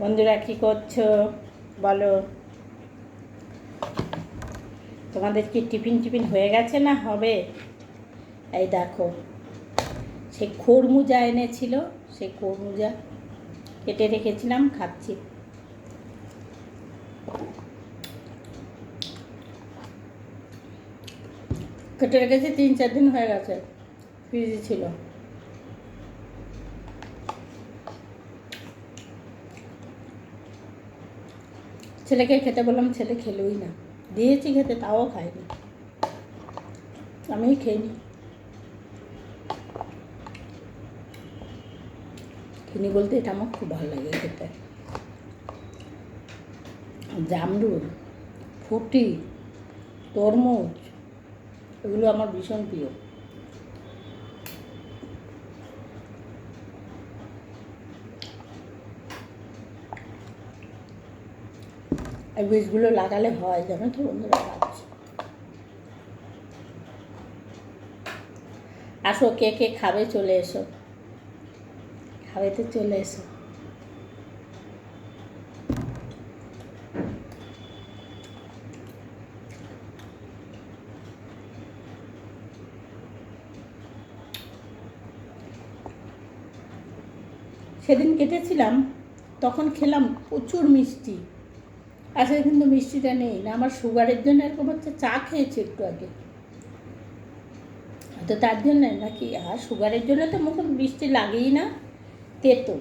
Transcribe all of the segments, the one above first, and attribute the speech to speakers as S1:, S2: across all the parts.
S1: বন্ধুরা কি করছো বলো? তোমাদের কি টিফিন হয়ে গেছে না হবে? এই দেখো, সেই খরমুজা এনেছিল, সেই খরমুজা কেটে রেখেছিলাম, খাচ্ছি। কেটে রেখেছি, 3-4 দিন হয়ে গেছে, ফ্রিজে ছিল। ছেলেকে খেতে বললাম, ছেলে খেলোই না। দিয়েছি খেতে, তাও খায়নি। আমিই খেইনি। কিনি বলতে এটা আমার খুব ভালো লাগে খেতে। জামরুল, ফুটি, তরমুজ, এগুলো আমার ভীষণ প্রিয়। এই বীজগুলো লাগালে হয়, জানো তো বন্ধুরা। গাছ আসো, কে কে খাবে চলে এসো, খাবে তো চলে এসো। সেদিন কেটেছিলাম, তখন খেলাম প্রচুর মিষ্টি। আসলে কিন্তু মিষ্টিটা নেই না, আমার সুগারের জন্য এরকম হচ্ছে। চা খেয়েছি একটু আগে, তো তার জন্য নাকি, আর সুগারের জন্য তো মুখে মিষ্টি লাগেই না, তেতো।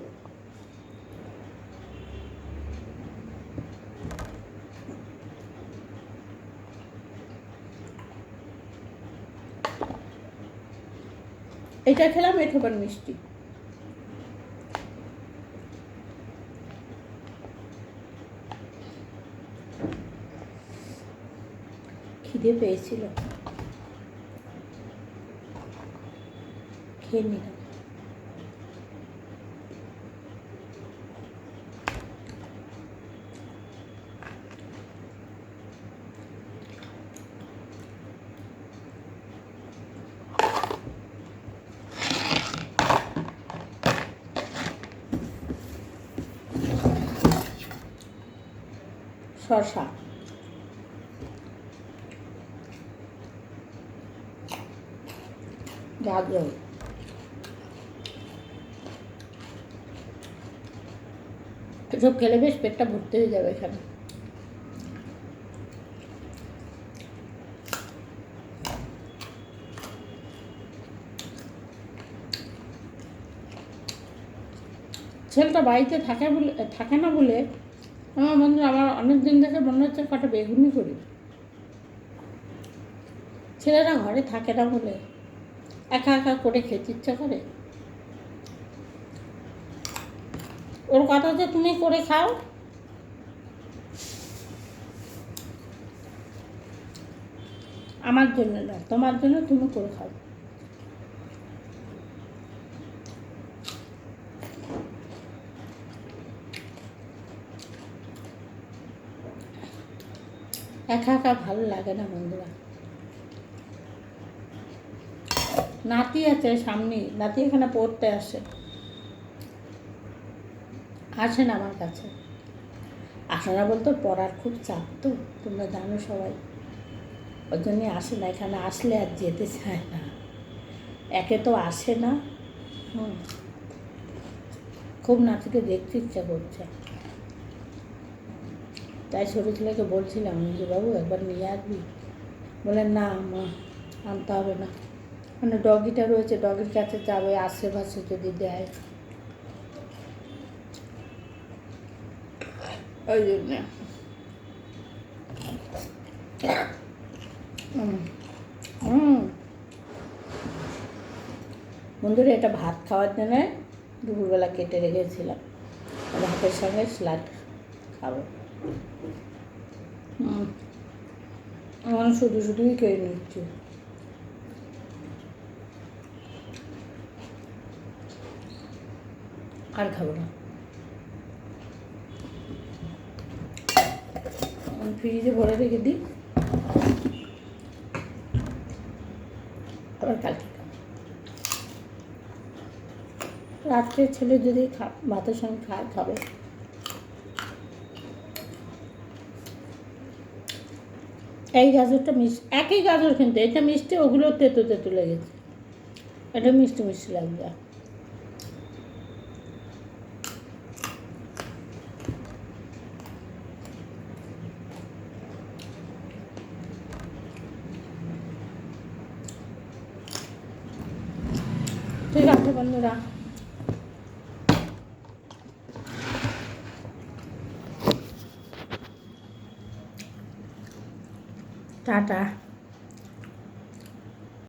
S1: এটা খেলাম, এঠোবার মিষ্টি। খিদে পেয়েছিল, খেয়ে নিলাম। শসা, গাজর, এসব খেলে বেশ পেটটা ভর্তি হয়ে যাবে এখানে। ছেলেটা বাড়িতে থাকে না বলে আমার বন্ধু, আমার অনেক দিন থেকে মনে হচ্ছে কটা বেগুনি করি। ছেলেরা ঘরে থাকে না বলে একা একা করে খেতে ইচ্ছা করে। ওর কথা হচ্ছে তুমি করে খাও, আমার জন্য না, তোমার জন্য তুমি করে খাও। একা একা ভালো লাগে না বন্ধুরা। নাতি আছে সামনে, নাতি এখানে পড়তে আসে না আমার কাছে। আসে না বলতে পড়ার খুব চাপ, তো তোমরা জানো সবাই, ওর জন্যই আসে না। এখানে আসলে আর যেতে চায় না, একে তো আসে না, খুব নাতিকে দেখতে ইচ্ছা করছে। তাই ছোটো ছেলেকে বলছিলাম যে বাবু একবার নিয়ে আসবি, বলে না মা আনতে হবে না, মানে ডগিটা রয়েছে, ডগির কাছে যাবে, আশেপাশে যদি দেয়, ওই জন্য। বন্ধুরা, এটা ভাত খাওয়ার জন্য দুপুরবেলা কেটে রেখেছিলাম, ভাতের সঙ্গে স্যালাড খাবো। আমার শুধুই খেয়ে নিচ্ছি, আর খাবো না। ফ্রিজে ভরে রেখে দিই, আবার কালকে রাত্রে ছেলে যদি ভাতের সঙ্গে খাবে। এই গাজরটা মিষ্টি, একই গাজর কিন্তু এটা মিষ্টি, ওগুলো তেতো তেতো লেগেছে, এটা মিষ্টি মিষ্টি লাগবে। ঠিক আছে বন্ধুরা, টাটা।